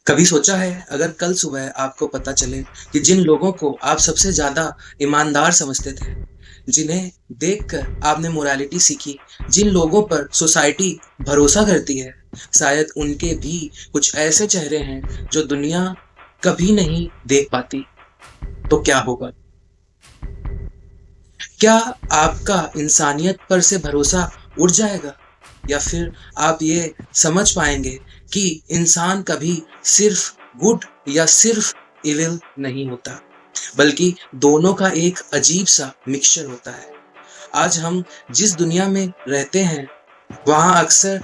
कभी सोचा है अगर कल सुबह आपको पता चले कि जिन लोगों को आप सबसे ज़्यादा ईमानदार समझते थे, जिन्हें देखकर आपने मोरालिटी सीखी, जिन लोगों पर सोसाइटी भरोसा करती है, शायद उनके भी कुछ ऐसे चेहरे हैं जो दुनिया कभी नहीं देख पाती, तो क्या होगा? क्या आपका इंसानियत पर से भरोसा उड़ जाएगा? या फिर आप ये समझ पाएँगे कि इंसान कभी सिर्फ़ गुड या सिर्फ़ इविल नहीं होता, बल्कि दोनों का एक अजीब-सा मिक्सचर होता है। आज हम जिस दुनिया में रहते हैं, वहाँ अक्सर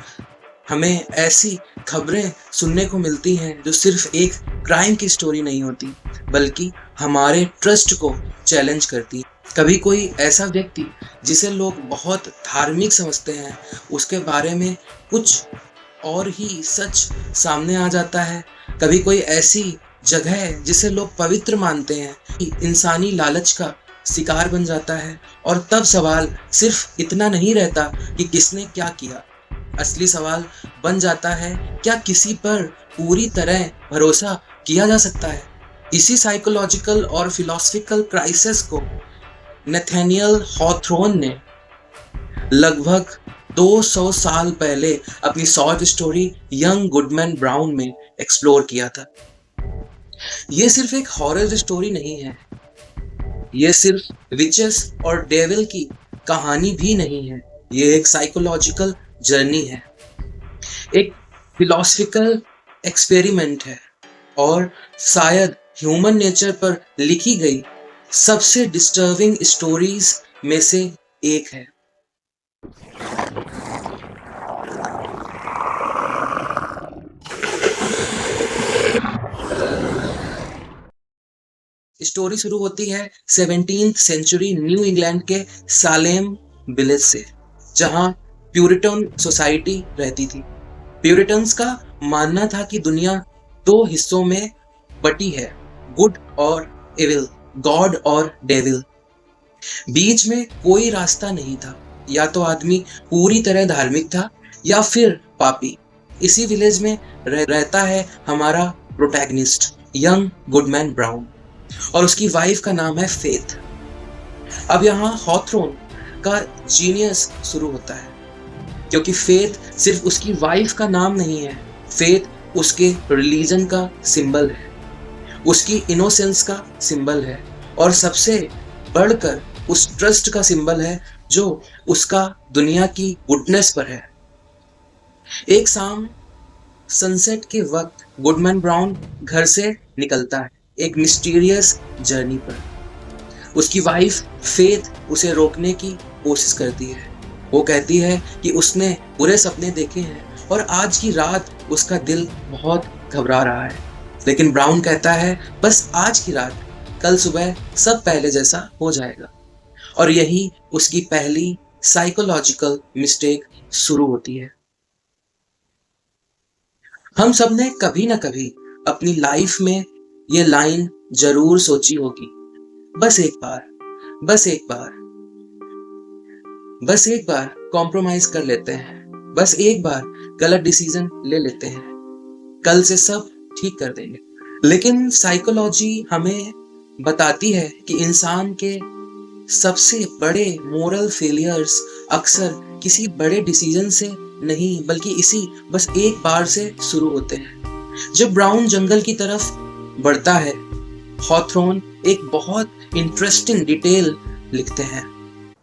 हमें ऐसी खबरें सुनने को मिलती हैं जो सिर्फ़ एक क्राइम की स्टोरी नहीं होती, बल्कि हमारे ट्रस्ट को चैलेंज करती हैं। कभी कोई ऐसा व्यक्ति जिसे लोग बहुत धार्मिक समझते हैं, उसके बारे में कुछ और ही सच सामने आ जाता है। कभी कोई ऐसी जगह है जिसे लोग पवित्र मानते हैं, कि इंसानी लालच का शिकार बन जाता है और तब सवाल सिर्फ इतना नहीं रहता कि किसने क्या किया। असली सवाल बन जाता है, क्या किसी पर पूरी तरह भरोसा किया जा सकता है? इसी साइकोलॉजिकल और फिलॉसफिकल क्राइसिस को नथानिएल हॉथॉर्न ने लगभग 200 साल पहले अपनी short story young Goodman brown में एक्सप्लोर किया था। ये सिर्फ एक हॉरर स्टोरी नहीं है, ये सिर्फ विचेस और डेविल की कहानी भी नहीं है, ये एक साइकोलॉजिकल जर्नी है, एक फिलॉसफिकल एक्सपेरिमेंट है और शायद ह्यूमन नेचर पर लिखी गई सबसे डिस्टर्बिंग स्टोरीज में से एक है। स्टोरी शुरू होती है 17th सेंचुरी न्यू इंग्लैंड के सालेम विलेज से, जहां प्यूरिटन सोसाइटी रहती थी। प्यूरिटन्स का मानना था कि दुनिया दो हिस्सों में बटी है, गुड और इविल, गॉड और डेविल। बीच में कोई रास्ता नहीं था, या तो आदमी पूरी तरह धार्मिक था या फिर पापी। इसी विलेज में रहता है हमारा प्रोटैगनिस्ट यंग गुडमैन ब्राउन, और उसकी वाइफ का नाम है फेथ। अब यहाँ हॉथॉर्न का जीनियस शुरू होता है, क्योंकि फेथ सिर्फ उसकी वाइफ का नाम नहीं है, फेथ उसके रिलीजन का सिंबल है, उसकी इनोसेंस का सिंबल है, और सबसे बढ़कर उस ट्रस्ट का सिंबल है जो उसका दुनिया की गुडनेस पर है। एक शाम सनसेट के वक्त गुडमैन ब्राउन घर से निकलता है एक मिस्टीरियस जर्नी पर। उसकी वाइफ फेथ उसे रोकने की कोशिश करती है। वो कहती है कि उसने बुरे सपने देखे हैं और आज की रात उसका दिल बहुत घबरा रहा है। लेकिन ब्राउन कहता है, बस आज की रात, कल सुबह सब पहले जैसा हो जाएगा। और यही उसकी पहली साइकोलॉजिकल मिस्टेक शुरू होती है। हम सब ने कभी ना कभी अपनी लाइफ में ये लाइन जरूर सोची होगी, बस एक बार, बस एक बार, बस एक बार कॉम्प्रोमाइज कर लेते हैं, बस एक बार गलत डिसीजन ले लेते हैं, कल से सब ठीक कर देंगे। लेकिन साइकोलॉजी हमें बताती है कि इंसान के सबसे बड़े मोरल फेलियर्स अक्सर किसी बड़े डिसीजन से नहीं, बल्कि इसी बस एक बार से शुरू होते हैं। जब ब्राउन जंगल की तरफ बढ़ता है, हॉथॉर्न एक बहुत इंटरेस्टिंग डिटेल लिखते हैं।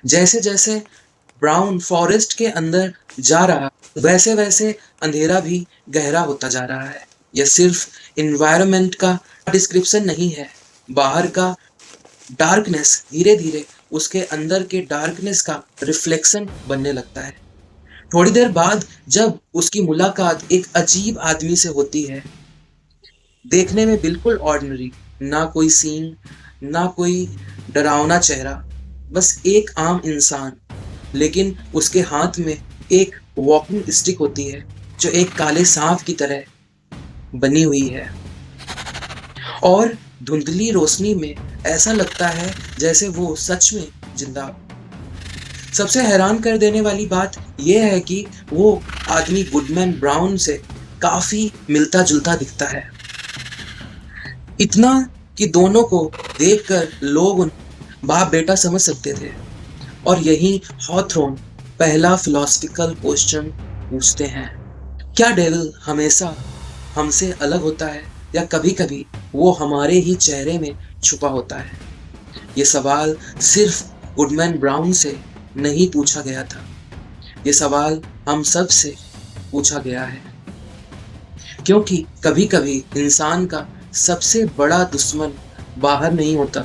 जैसे जैसे ब्राउन फॉरेस्ट के अंदर जा रहा, वैसे वैसे अंधेरा भी गहरा होता जा रहा है। यह सिर्फ इन्वायरमेंट का डिस्क्रिप्शन नहीं है, बाहर का डार्कनेस धीरे धीरे उसके अंदर के डार्कनेस का रिफ्लेक्शन बनने लगता है। थोड़ी देर बाद जब उसकी मुलाकात एक अजीब आदमी से होती है, देखने में बिल्कुल ऑर्डिनरी, ना कोई सीन, ना कोई डरावना चेहरा, बस एक आम इंसान, लेकिन उसके हाथ में एक वॉकिंग स्टिक होती है जो एक काले सांप की तरह बनी हुई है, और धुंधली रोशनी में ऐसा लगता है जैसे वो सच में जिंदा हो। सबसे हैरान कर देने वाली बात यह है कि वो आदमी गुडमैन ब्राउन से काफी मिलता जुलता दिखता है, इतना कि दोनों को देखकर लोग उन्हें बाप बेटा समझ सकते थे। और यही हॉथरॉन पहला फिलोसफिकल क्वेश्चन पूछते हैं, क्या डेविल हमेशा हमसे अलग होता है या कभी-कभी वो हमारे ही चेहरे में छुपा होता है? ये सवाल सिर्फ गुडमैन ब्राउन से नहीं पूछा गया था, ये सवाल हम सब से पूछा गया है, क्योंकि कभी-कभी इंसान का सबसे बड़ा दुश्मन बाहर नहीं होता,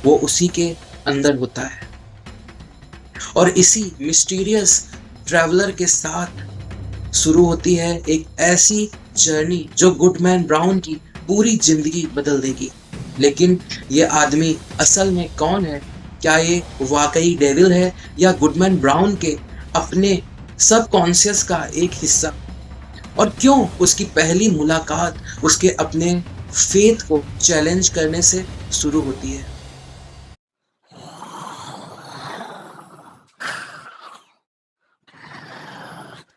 वो उसी के अंदर होता है। और इसी मिस्टीरियस ट्रैवलर के साथ शुरू होती है एक ऐसी जर्नी जो गुडमैन ब्राउन की पूरी जिंदगी बदल देगी। लेकिन ये आदमी असल में कौन है? क्या ये वाकई डेविल है या गुडमैन ब्राउन के अपने सबकॉन्शियस का एक हिस्सा? और क्यों उसकी पहली मुलाकात उसके अपने फेथ को चैलेंज करने से शुरू होती है?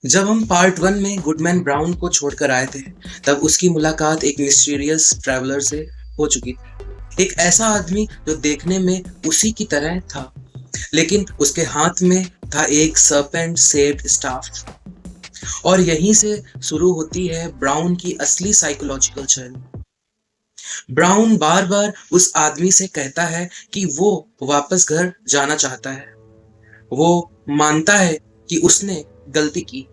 जब हम पार्ट 1 में गुडमैन ब्राउन को छोड़कर आए थे, तब उसकी मुलाकात एक मिस्टीरियस ट्रैवलर से हो चुकी थी। एक ऐसा आदमी जो देखने में उसी की तरह था, लेकिन उसके हाथ में था एक सर्पेंट शेप्ड स्टाफ। और यहीं से शुरू होती है ब्राउन की असली साइकोलॉजिकल जर्नी। ब्राउन बार बार उस आदमी से कहता है कि वो वापस घर जाना चाहता है। वो मानता है कि उसने गलती की।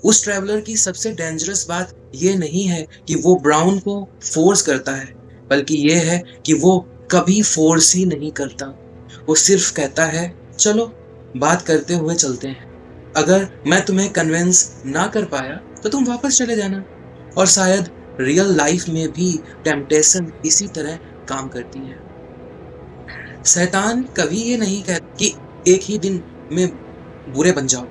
उस ट्रैवलर की सबसे डेंजरस बात ये नहीं है कि वो ब्राउन को फोर्स करता है, बल्कि ये है कि वो कभी फोर्स ही नहीं करता। वो सिर्फ कहता है, चलो बात करते हुए चलते हैं। अगर मैं तुम्हें कन्विंस ना कर पाया तो तुम वापस चले जाना। और शायद रियल लाइफ में भी टेम्पटेशन इसी तरह काम करती है। शैतान कभी ये नहीं कहता कि एक ही दिन में बुरे बन जाओ।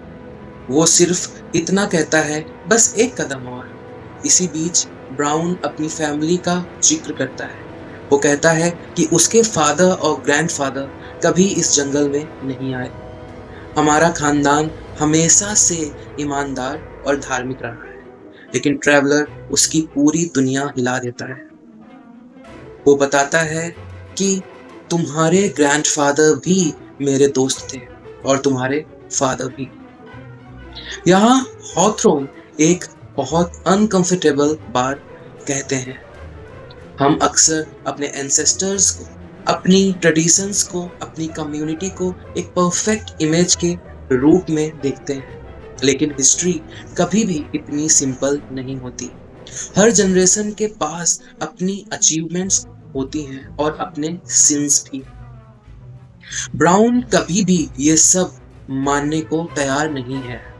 वो सिर्फ इतना कहता है, बस एक कदम और। इसी बीच ब्राउन अपनी फैमिली का जिक्र करता है। वो कहता है कि उसके फादर और ग्रैंडफादर कभी इस जंगल में नहीं आए। हमारा खानदान हमेशा से ईमानदार और धार्मिक रहा है। लेकिन ट्रैवलर उसकी पूरी दुनिया हिला देता है। वो बताता है कि तुम्हारे ग्रैंडफादर भी मेरे दोस्त थे और तुम्हारे फादर भी। यहाँ हॉथरॉन एक बहुत अनकंफर्टेबल बात कहते हैं। हम अक्सर अपने एंसेस्टर्स को, अपनी ट्रेडिशंस को, अपनी कम्युनिटी को एक परफेक्ट इमेज के रूप में देखते हैं, लेकिन हिस्ट्री कभी भी इतनी सिंपल नहीं होती। हर जनरेशन के पास अपनी अचीवमेंट्स होती हैं और अपने सिंस भी। ब्राउन कभी भी ये सब मानने को तैयार नहीं है।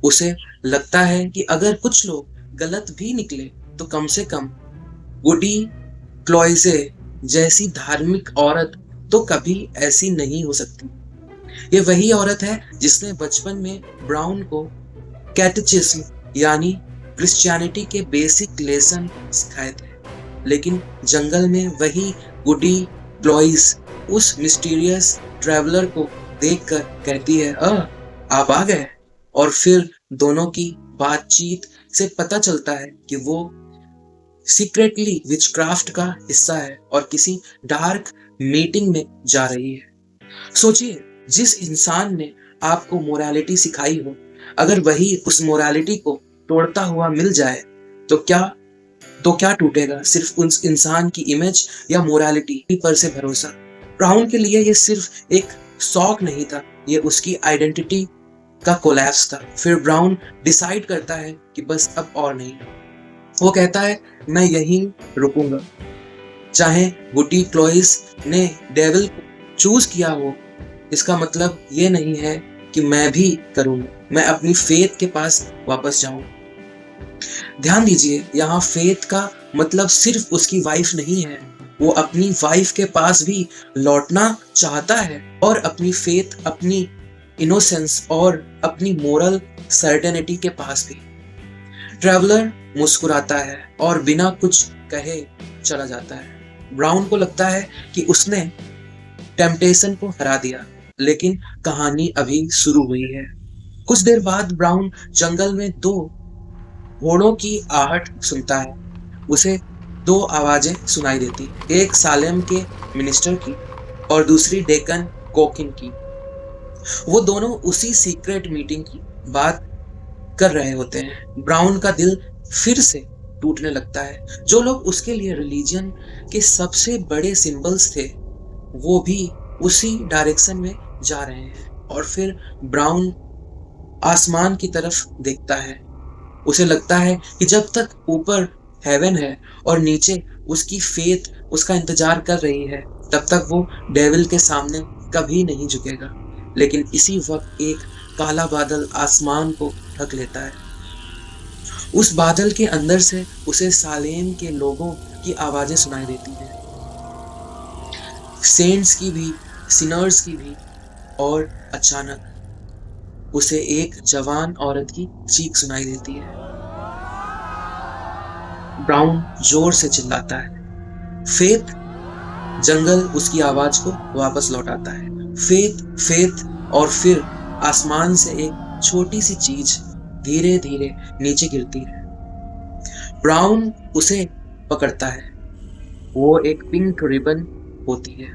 उसे लगता है कि अगर कुछ लोग गलत भी निकले तो कम से कम गुडी क्लॉइजे जैसी धार्मिक औरत तो कभी ऐसी नहीं हो सकती। ये वही औरत है जिसने बचपन में ब्राउन को कैटेचिज्म यानी क्रिश्चियनिटी के बेसिक लेसन सिखाए थे। लेकिन जंगल में वही गुडी क्लॉइज उस मिस्टीरियस ट्रैवलर को देखकर कहती है, आप आ गए। और फिर दोनों की बातचीत से पता चलता है कि वो सीक्रेटली विचक्राफ्ट का हिस्सा है और किसी डार्क मीटिंग में जा रही है। सोचिए, जिस इंसान ने आपको मोरालिटी सिखाई हो, अगर वही उस मोरालिटी को तोड़ता हुआ मिल जाए तो क्या टूटेगा? सिर्फ उस इंसान की इमेज या मोरालिटी पर से भरोसा? ब्राउन के लिए ये सिर्फ एक शौक नहीं था, ये उसकी आइडेंटिटी का कोलैप्स था। फिर ब्राउन डिसाइड करता है कि बस अब और नहीं। वो कहता है, मैं यहीं रुकूंगा। चाहे गुडी क्लॉइस ने डेविल को चूज किया हो, इसका मतलब ये नहीं है कि मैं भी करूंगा। मैं अपनी फेथ के पास वापस जाऊं। ध्यान दीजिए, यहाँ फेथ का मतलब सिर्फ उसकी वाइफ नहीं है। वो अपनी वाइफ के पास भी लौटना चाहता है और अपनी फेथ, अपनी इनोसेंस और अपनी मोरल सर्टेनिटी के पास भी। ट्रैवलर मुस्कुराता है और बिना कुछ कहे चला जाता है। ब्राउन को लगता है कि उसने टेम्पटेशन को हरा दिया, लेकिन कहानी अभी शुरू हुई है। कुछ देर बाद ब्राउन जंगल में दो घोड़ों की आहट सुनता है। उसे दो आवाजें सुनाई देती, एक सालेम के मिनिस्टर की और दूसरी डेकन कोकिन की। वो दोनों उसी सीक्रेट मीटिंग की बात कर रहे होते हैं। ब्राउन का दिल फिर से टूटने लगता है। जो लोग उसके लिए रिलीजन के सबसे बड़े सिंबल्स थे, वो भी उसी डायरेक्शन में जा रहे हैं। और फिर ब्राउन आसमान की तरफ देखता है। उसे लगता है कि जब तक ऊपर हेवन है और नीचे उसकी फेथ उसका इंतजार कर रही है, तब तक वो डेविल के सामने कभी नहीं झुकेगा। लेकिन इसी वक्त एक काला बादल आसमान को ढक लेता है। उस बादल के अंदर से उसे सालेम के लोगों की आवाजें सुनाई देती हैं, सेंट्स की भी, सिनर्स की भी। और अचानक उसे एक जवान औरत की चीख सुनाई देती है। ब्राउन जोर से चिल्लाता है, फेथ। जंगल उसकी आवाज को वापस लौटाता है, फेथ फेथ। और फिर आसमान से एक छोटी सी चीज धीरे धीरे नीचे गिरती है। ब्राउन उसे पकड़ता है। वो एक पिंक रिबन होती है,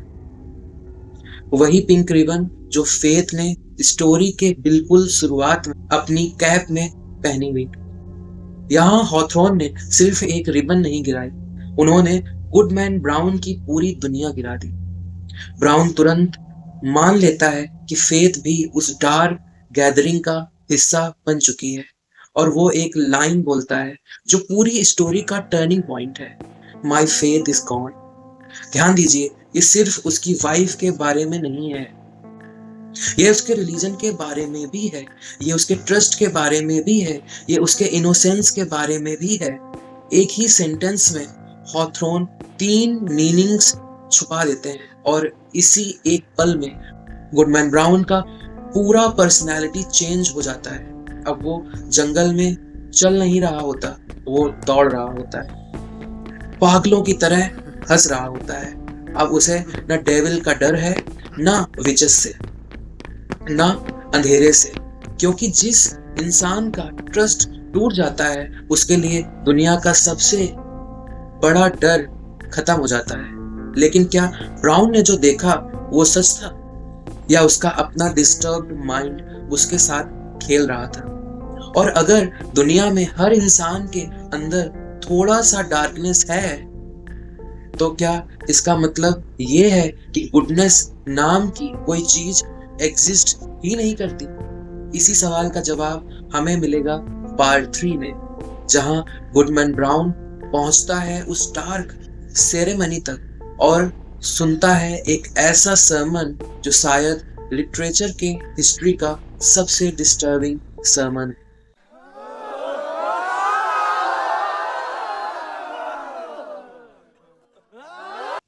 वही पिंक रिबन जो फेथ ने स्टोरी के बिल्कुल शुरुआत में अपनी कैप में पहनी हुई। यहाँ हॉथरॉन ने सिर्फ एक रिबन नहीं गिराई, उन्होंने गुडमैन ब्राउन की पूरी दुनिया गिरा दी। ब्राउन तुरंत मान लेता है कि फेथ भी उस डार्क गैदरिंग का हिस्सा बन चुकी है। और वो एक लाइन बोलता है जो पूरी स्टोरी का टर्निंग पॉइंट है, माई फेथ इज गॉन। ध्यान दीजिए, ये सिर्फ उसकी वाइफ के बारे में नहीं है, ये उसके रिलीजन के बारे में भी है, ये उसके ट्रस्ट के बारे में भी है, ये उसके इनोसेंस के बारे में भी है। एक ही सेंटेंस में हॉथरॉन 3 मीनिंग्स छुपा देते हैं और इसी एक पल में गुडमैन ब्राउन का पूरा पर्सनालिटी चेंज हो जाता है। अब वो जंगल में चल नहीं रहा होता, वो दौड़ रहा होता है, पागलों की तरह हंस रहा होता है। अब उसे न डेविल का डर है, न विचेस से, न अंधेरे से, क्योंकि जिस इंसान का ट्रस्ट टूट जाता है उसके लिए दुनिया का सबसे बड़ा डर खत्म हो जाता है। लेकिन क्या ब्राउन ने जो देखा वो सच था, या उसका अपना डिस्टर्ब्ड माइंड उसके साथ खेल रहा था? और अगर दुनिया में हर इंसान के अंदर थोड़ा सा डार्कनेस है, तो क्या इसका मतलब ये है कि गुडनेस नाम की कोई चीज एग्जिस्ट ही नहीं करती? इसी सवाल का जवाब हमें मिलेगा पार्ट 3 में, जहां गुडमैन ब्राउन पहुंचता है उस डार्क सेरेमनी तक और सुनता है एक ऐसा सर्मन जो शायद लिटरेचर के हिस्ट्री का सबसे डिस्टर्बिंग सर्मन है।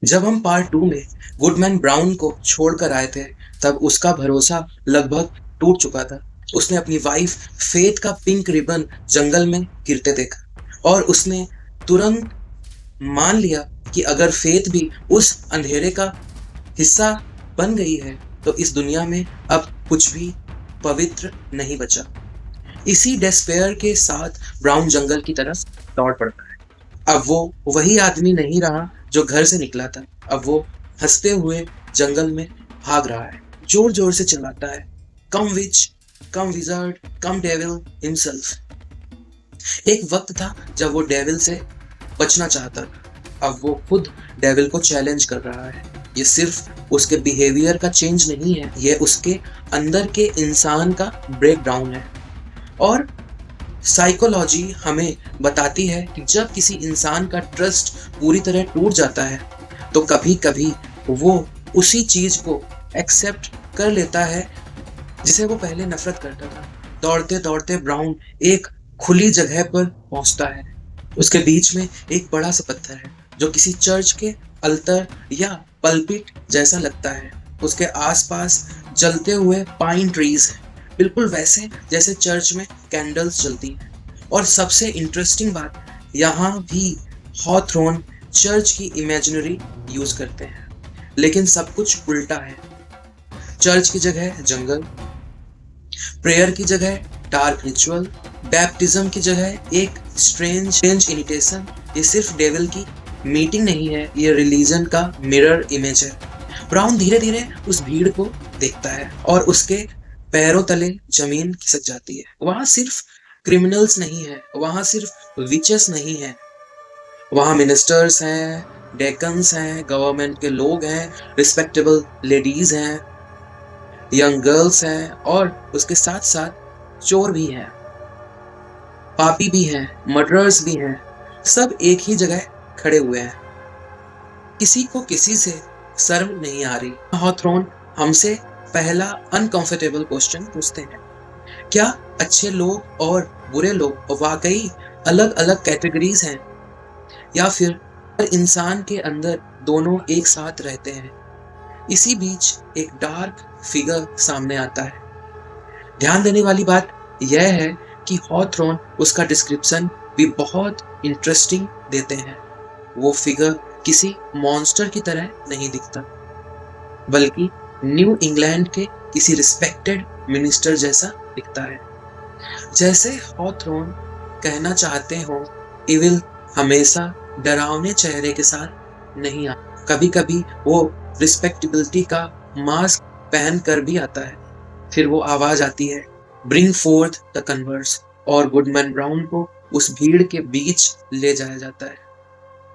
जब हम पार्ट 2 में गुडमैन ब्राउन को छोड़कर आए थे, तब उसका भरोसा लगभग टूट चुका था। उसने अपनी वाइफ फेथ का पिंक रिबन जंगल में गिरते देखा और उसने तुरंत मान लिया कि अगर फेथ भी उस अंधेरे का हिस्सा बन गई है, तो इस दुनिया में अब कुछ भी पवित्र नहीं बचा। इसी डेस्पेयर के साथ ब्राउन जंगल की तरफ दौड़ पड़ता है। अब वो वही आदमी नहीं रहा जो घर से निकला था। अब वो हंसते हुए जंगल में भाग रहा है, जोर जोर से चिल्लाता है, कम विच, कम विजार्ड, कम डेविल हिमसेल्फ। एक वक्त था जब वो डेविल से बचना चाहता था, अब वो खुद डेविल को चैलेंज कर रहा है। ये सिर्फ उसके बिहेवियर का चेंज नहीं है, ये उसके अंदर के इंसान का ब्रेक डाउन है। और साइकोलॉजी हमें बताती है कि जब किसी इंसान का ट्रस्ट पूरी तरह टूट जाता है, तो कभी कभी वो उसी चीज को एक्सेप्ट कर लेता है जिसे वो पहले नफरत करता था। दौड़ते दौड़ते ब्राउन एक खुली जगह पर पहुंचता है। उसके बीच में एक बड़ा सा पत्थर है जो किसी चर्च के अल्तर या पल्पिट जैसा लगता है। उसके आसपास जलते हुए पाइन ट्रीज हैं, बिल्कुल वैसे जैसे चर्च में कैंडल्स जलती हैं। और सबसे इंटरेस्टिंग बात, यहाँ भी हॉथरॉन चर्च की इमेजिनरी यूज करते हैं, लेकिन सब कुछ उल्टा है। चर्च की जगह जंगल, प्रेयर की जगह डार्क रिचुअल, बैप्टिज्म की जगह एक स्ट्रेंज इनिटेशन। ये सिर्फ डेविल की मीटिंग नहीं है, ये रिलीजन का मिरर इमेज है। ब्राउन धीरे धीरे उस भीड़ को देखता है और उसके पैरों तले जमीन खिसक जाती है। वहां सिर्फ क्रिमिनल्स नहीं है, वहां सिर्फ विचेस नहीं है, वहां मिनिस्टर्स हैं, डेकन्स हैं, गवर्नमेंट के लोग हैं, रिस्पेक्टेबल लेडीज हैं, यंग गर्ल्स हैं और उसके साथ साथ चोर भी हैं, पापी भी हैं, मर्डरर्स भी हैं। सब एक ही जगह खड़े हुए हैं। किसी को किसी से शर्म नहीं आ रही। हॉथरॉन हमसे पहला अनकंफर्टेबल क्वेश्चन पूछते हैं, क्या अच्छे लोग और बुरे लोग वाकई अलग अलग कैटेगरीज हैं या फिर हर इंसान के अंदर दोनों एक साथ रहते हैं? इसी बीच एक डार्क फिगर सामने आता है। ध्यान देने वाली बात यह है कि हॉथरॉन उसका डिस्क्रिप्शन भी बहुत इंटरेस्टिंग देते हैं। वो फिगर किसी मॉन्स्टर की तरह नहीं दिखता, बल्कि न्यू इंग्लैंड के किसी रिस्पेक्टेड मिनिस्टर जैसा दिखता है। जैसे हॉथरॉन कहना चाहते हो, इविल हमेशा डरावने चेहरे के साथ नहीं आता। कभी कभी वो रिस्पेक्टेबिलिटी का मास्क पहन कर भी आता है। फिर वो आवाज आती है, ब्रिंग फोर्थ द कन्वर्स, और गुडमैन ब्राउन को उस भीड़ के बीच ले जाया जाता है।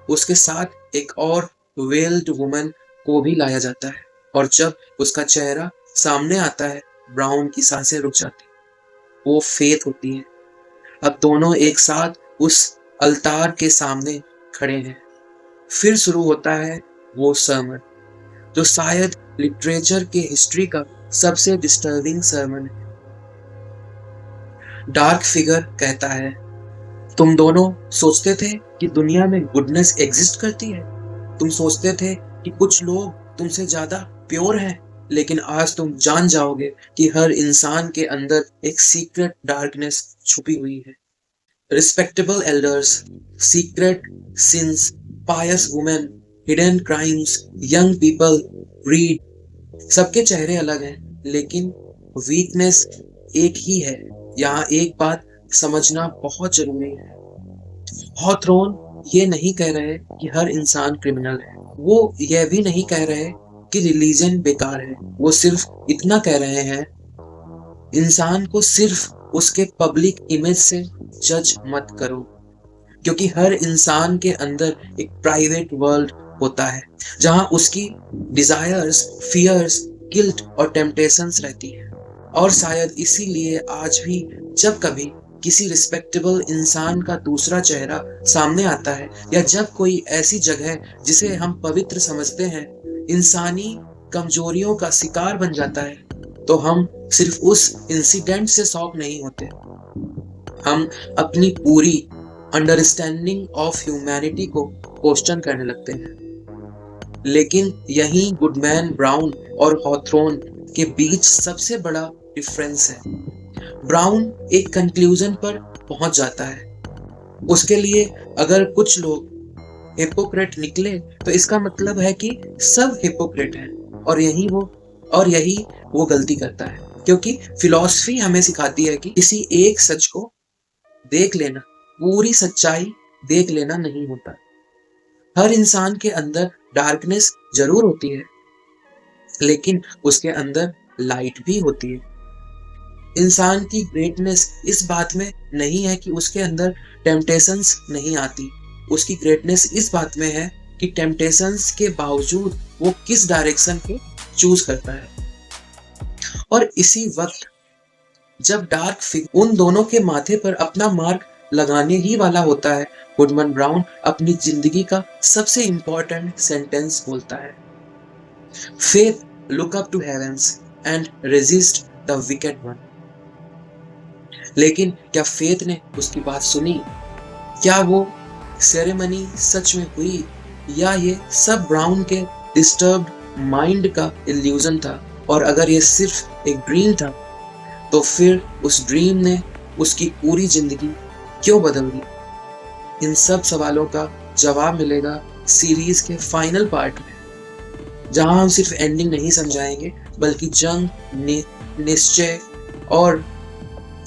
उसके साथ एक और वेल्ड वुमन को भी लाया जाता है और जब उसका चेहरा सामने आता है, ब्राउन की सांसें रुक जाती। वो फेथ होती है। अब दोनों एक साथ उस अल्तार के सामने खड़े हैं। फिर शुरू होता है वो सर्मन, जो शायद लिटरेचर के हिस्ट्री का सबसे डिस्टर्बिंग सर्मन है। डार्क फिगर कहता है, तुम दोनों सोचते थे कि दुनिया में गुडनेस एग्जिस्ट करती है। तुम सोचते थे कि कुछ लोग तुमसे ज्यादा प्योर हैं, लेकिन आज तुम जान जाओगे कि हर इंसान के अंदर एक सीक्रेट डार्कनेस छुपी हुई है। Respectable elders, secret sins, pious women, hidden crimes, young people, read, सबके चेहरे अलग हैं, लेकिन वीकनेस एक ही है। यहाँ एक बात समझना बहुत जरूरी है। हॉथरॉन ये नहीं कह रहे कि हर इंसान क्रिमिनल है। वो यह भी नहीं कह रहे कि रिलीजन बेकार है। वो सिर्फ इतना कह रहे हैं, इंसान को सिर्फ उसके पब्लिक इमेज से जज मत करो, क्योंकि हर इंसान के अंदर एक प्राइवेट वर्ल्ड होता है जहां उसकी डिजायर्स, फियर्स, गिल्ट और टेम्पटेशंस रहती है। और शायद इसीलिए आज भी जब कभी किसी रिस्पेक्टेबल इंसान का दूसरा चेहरा सामने आता है, या जब कोई ऐसी जगह जिसे हम पवित्र समझते हैं इंसानी कमजोरियों का शिकार बन जाता है, तो हम सिर्फ उस इंसिडेंट से शॉक नहीं होते, हम अपनी पूरी अंडरस्टैंडिंग ऑफ ह्यूमैनिटी को क्वेश्चन करने लगते हैं। लेकिन यही गुडमैन ब्राउन और हॉथरॉन के बीच सबसे बड़ा डिफरेंस है। ब्राउन एक कंक्लूजन पर पहुंच जाता है। उसके लिए अगर कुछ लोग हिपोक्रेट निकले तो इसका मतलब है कि सब हिपोक्रेट हैं, और यही वो गलती करता है, क्योंकि फिलॉसफी हमें सिखाती है कि किसी एक सच को देख लेना, पूरी सच्चाई देख लेना नहीं होता। हर इंसान के अंदर डार्कनेस जरूर होती है, लेकिन उसके अंदर लाइट भी होती है। इंसान की ग्रेटनेस इस बात में नहीं है कि उसके अंदर टेम्पटेशंस नहीं आती। उसकी ग्रेटनेस इस बात में है कि टेम्पटेशंस के बावजूद वो किस डायरेक्शन को चूज करता है। और इसी वक्त जब डार्क फिगर उन दोनों के माथे पर अपना मार्क लगाने ही वाला होता है, गुडमैन ब्राउन अपनी जिंदगी का सबसे इंपॉर्टेंट सेंटेंस बोलता है, faith look up to heavens and resist the wicked one. लेकिन क्या फेथ ने उसकी बात सुनी? क्या वो सेरेमनी सच में हुई, या ये सब ब्राउन के डिस्टर्ब्ड माइंड का इल्यूजन था? और अगर ये सिर्फ एक ड्रीम था, तो फिर उस ड्रीम ने उसकी पूरी जिंदगी क्यों बदल दी? इन सब सवालों का जवाब मिलेगा सीरीज के फाइनल पार्ट में, जहां हम सिर्फ एंडिंग नहीं समझाएंगे, बल्कि जंग, निश्चय और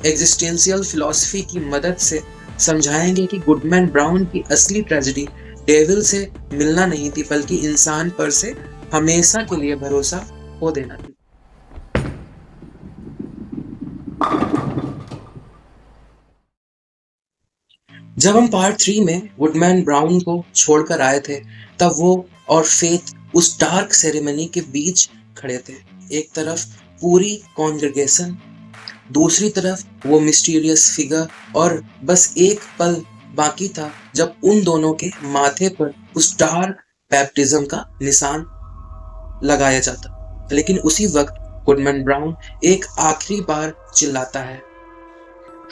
एग्जिस्टेंशियल फिलॉसफी की मदद से समझाएंगे कि गुडमैन ब्राउन की असली ट्रेजेडी डेविल से मिलना नहीं थी, बल्कि इंसान पर से हमेशा के लिए भरोसा खो देना थी। जब हम पार्ट 3 में गुडमैन ब्राउन को छोड़कर आए थे, तब वो और फेथ उस डार्क सेरेमनी के बीच खड़े थे। एक तरफ पूरी कॉन्ग्रेगेशन, दूसरी तरफ वो मिस्टीरियस फिगर, और बस एक पल बाकी था जब उन दोनों के माथे पर उस डार्क बैप्टिज्म का निशान लगाया जाता। लेकिन उसी वक्त गुडमैन ब्राउन एक आखिरी बार चिल्लाता है,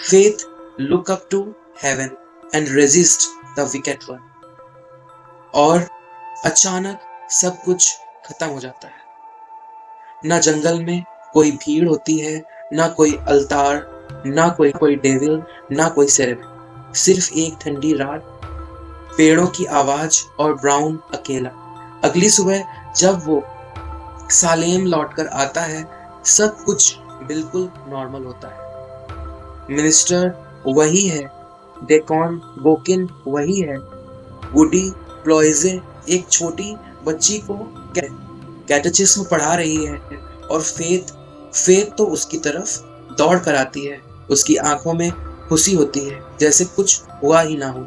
faith, look up to heaven and resist the wicked one. और अचानक सब कुछ खत्म हो जाता है। ना जंगल में कोई भीड़ होती है, ना कोई अल्तार, ना कोई डेविल, ना कोई सेरेमनी। सिर्फ एक ठंडी रात, पेड़ों की आवाज और ब्राउन अकेला। अगली सुबह जब वो सालेम लौटकर आता है, सब कुछ बिल्कुल नॉर्मल होता है। मिनिस्टर वही है, डेकॉन बोकिन वही है, वुडी प्लॉयजे एक छोटी बच्ची को कैटेचिज्म पढ़ा रही है, और फेथ तो उसकी तरफ दौड़ कर आती है। उसकी आंखों में खुशी होती है, जैसे कुछ हुआ ही ना हो।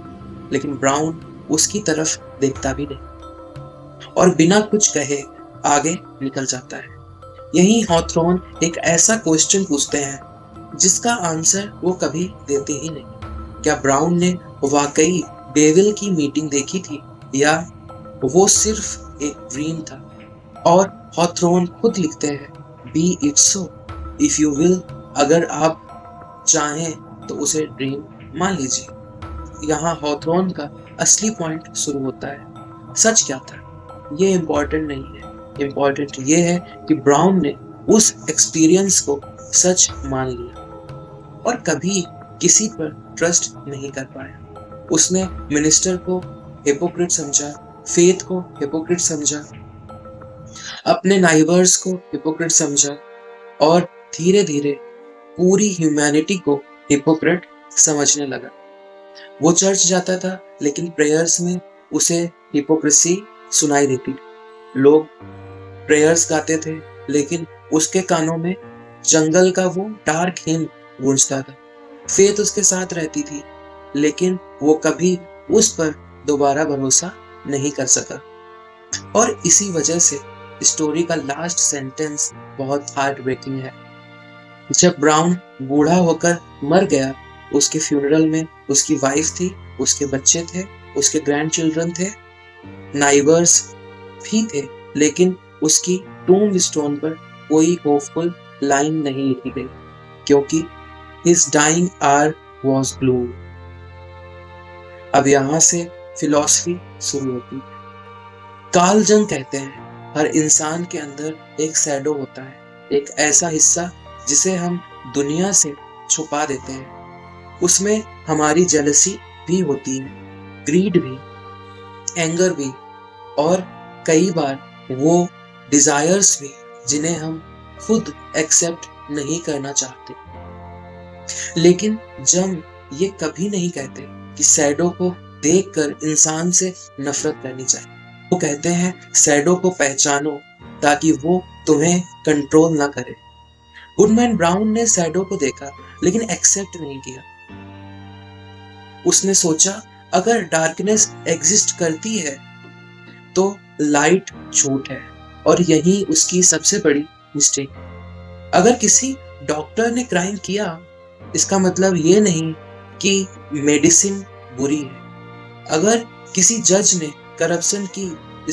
लेकिन ब्राउन उसकी तरफ देखता भी नहीं और बिना कुछ कहे आगे निकल जाता है। यही हॉथरॉन एक ऐसा क्वेश्चन पूछते हैं जिसका आंसर वो कभी देते ही नहीं। क्या ब्राउन ने वाकई डेविल की मीटिंग देखी थी, या वो सिर्फ एक ड्रीम था? और हॉथरॉन खुद लिखते हैं, B it so if you will, अगर आप चाहें तो उसे ड्रीम मान लीजिए। यहाँ हॉथरॉन का असली पॉइंट शुरू होता है। सच क्या था ये इम्पोर्टेंट नहीं है, इम्पोर्टेंट ये है कि ब्राउन ने उस एक्सपीरियंस को सच मान लिया और कभी किसी पर ट्रस्ट नहीं कर पाया। उसने मिनिस्टर को हिपोक्रेट समझा, फेथ को हिपोक्रेट समझा, अपने नाइबर्स को हिपोक्रेट समझा, और धीरे धीरे पूरी ह्यूमैनिटी को हिपोक्रेट समझने लगा। वो चर्च जाता था, लेकिन प्रेयर्स में उसे हिपोक्रेसी सुनाई देती। लोग प्रेयर्स गाते थे, लेकिन उसके कानों में जंगल का वो डार्क हिम गूंजता था। फेथ उसके साथ रहती थी, लेकिन वो कभी उस पर दोबारा भरोसा नहीं कर सका। और इसी वजह से स्टोरी का लास्ट सेंटेंस बहुत हार्ट ब्रेकिंग है। जब ब्राउन बूढ़ा होकर मर गया, उसके फ्यूनरल में उसकी वाइफ थी, उसके बच्चे थे, उसके ग्रैंड चिल्ड्रन थे, नाइबर्स भी थे, लेकिन उसकी टूम स्टोन पर कोई होपफुल लाइन नहीं लिखी गई, क्योंकि his dying hour was blue। अब यहां से फिलॉसफी शुरू होती है। कार्ल जंग कहते हैं, हर इंसान के अंदर एक शैडो होता है, एक ऐसा हिस्सा जिसे हम दुनिया से छुपा देते हैं। उसमें हमारी जेलसी भी होती है, ग्रीड भी, एंगर भी, और कई बार वो डिजायर्स भी जिन्हें हम खुद एक्सेप्ट नहीं करना चाहते। लेकिन जंग ये कभी नहीं कहते कि शैडो को देखकर इंसान से नफरत करनी चाहिए। वो कहते हैं, शैडो को पहचानो ताकि वो तुम्हें कंट्रोल ना करे। गुडमैन ब्राउन ने शैडो को देखा, लेकिन एक्सेप्ट नहीं किया। उसने सोचा, अगर डार्कनेस एग्जिस्ट करती है तो लाइट झूठ है, और यही उसकी सबसे बड़ी मिस्टेक। अगर किसी डॉक्टर ने क्राइम किया, इसका मतलब ये नहीं कि मेडिसिन बुरी है। अगर किसी जज ने करप्शन की,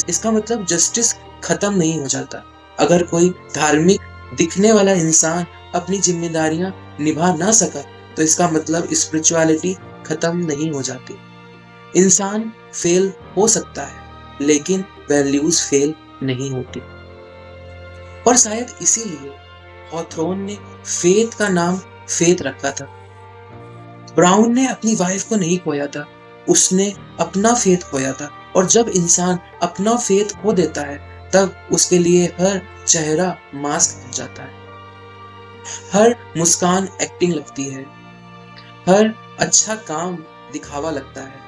इसका मतलब जस्टिस खत्म नहीं हो जाता। अगर कोई धार्मिक दिखने वाला इंसान अपनी जिम्मेदारियां निभा ना सका, तो इसका मतलब स्पिरिचुअलिटी खत्म नहीं हो जाती। इंसान फेल हो सकता है, लेकिन वैल्यूज फेल नहीं होती। और शायद इसीलिए हॉथरॉन ने फेथ का नाम फेथ रखा था। ब्राउन ने अपनी वाइफ को नहीं खोया था, उसने अपना फेथ खोया था। और जब इंसान अपना फेथ खो देता है, तब उसके लिए हर चेहरा मास्क बन जाता है। हर मुस्कान एक्टिंग लगती है, हर अच्छा काम दिखावा लगता है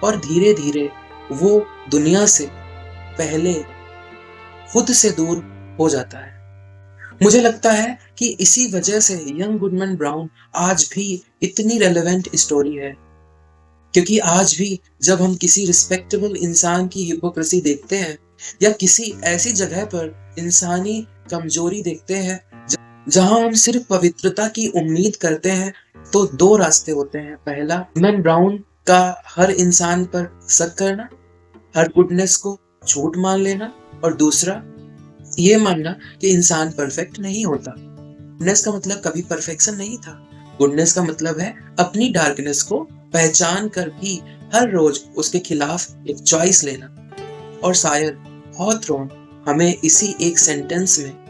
और धीरे-धीरे वो दुनिया से पहले खुद से दूर हो जाता है। मुझे लगता है कि इसी वजह से यंग गुडमैन ब्राउन आज भी इतनी रेलेवेंट स्टोरी है, क्योंकि आज भी जब हम किसी रिस्पेक्टेबल इंसान की हिपोक्रेसी देखते हैं या किसी ऐसी जगह पर इंसानी कमजोरी देखते हैं जहां हम सिर्फ पवित्रता की उम्मीद करते हैं, तो दो रास्ते होते हैं। पहला, गुडमैन ब्राउन का हर इंसान पर शक करना, हर गुडनेस को झूठ मान लेना, और दूसरा ये मानना कि इंसान परफेक्ट नहीं होता। गुडनेस का मतलब कभी परफेक्शन नहीं था। गुडनेस का मतलब है अपनी डार्कनेस को पहचान कर भी हर रोज उसके खिलाफ एक चॉइस लेना। और शायद हॉथरॉन हमें इसी एक सेंटेंस में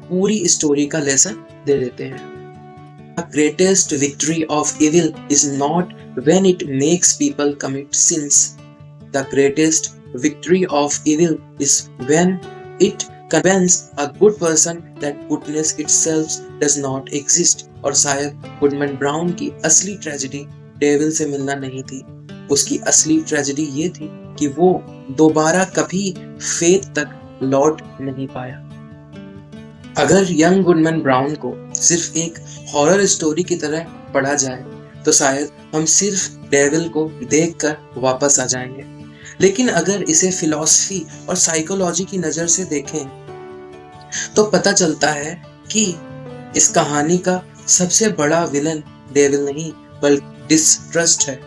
पूरी स्टोरी का लेसन दे देते हैं। The greatest victory of evil is not when it makes people commit sins. The greatest victory of evil is when it convinces a good person that goodness itself does not exist. और शायद Goodman brown की असली tragedy devil से मिलना नहीं थी। उसकी असली ट्रेजेडी ये थी कि वो दोबारा कभी फेथ तक लौट नहीं पाया। अगर यंग गुडमैन ब्राउन को सिर्फ एक हॉरर स्टोरी की तरह पढ़ा जाए तो शायद हम सिर्फ डेविल को देखकर वापस आ जाएंगे, लेकिन अगर इसे फिलॉसफी और साइकोलॉजी की नज़र से देखें तो पता चलता है कि इस कहानी का सबसे बड़ा विलन डेविल नहीं बल्कि डिस्ट्रस्ट है,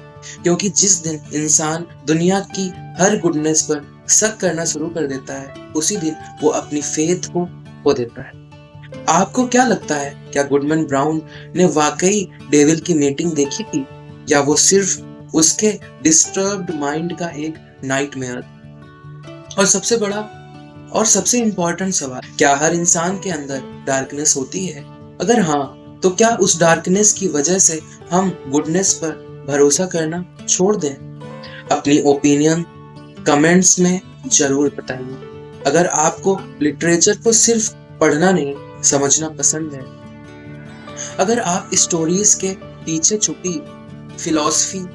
क्योंकि जिस दिन इंसान दुनिया की हर गुडनेस पर शक करना शुरू कर देता है उसी दिन वो अपनी फेथ को खो देता है। आपको क्या लगता है, क्या गुडमैन ब्राउन ने वाकई डेविल की मीटिंग देखी थी या वो सिर्फ उसके डिस्टर्ब्ड माइंड का एक नाइटमेयर? और सबसे बड़ा और सबसे इंपॉर्टेंट सवाल, क्या हर इंसान के अंदर डार्कनेस होती है? अगर हाँ, तो क्या उस डार्कनेस की वजह से हम गुडनेस पर भरोसा करना छोड़ दें? अपनी ओपिनियन कमेंट्स में जरूर बताइए। अगर आपको लिटरेचर को सिर्फ पढ़ना नहीं समझना पसंद है, अगर आप स्टोरीज के पीछे छुपी फिलॉसफी,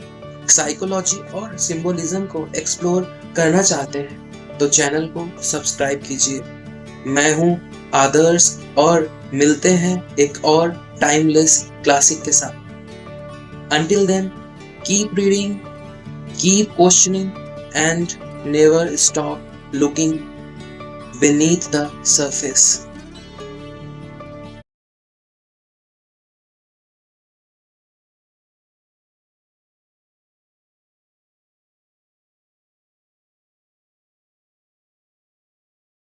साइकोलॉजी और सिंबोलिज्म को एक्सप्लोर करना चाहते हैं तो चैनल को सब्सक्राइब कीजिए। मैं हूं आदर्श और मिलते हैं एक और टाइमलेस क्लासिक के साथ। Until then, keep reading, keep questioning and never stop looking beneath the surface.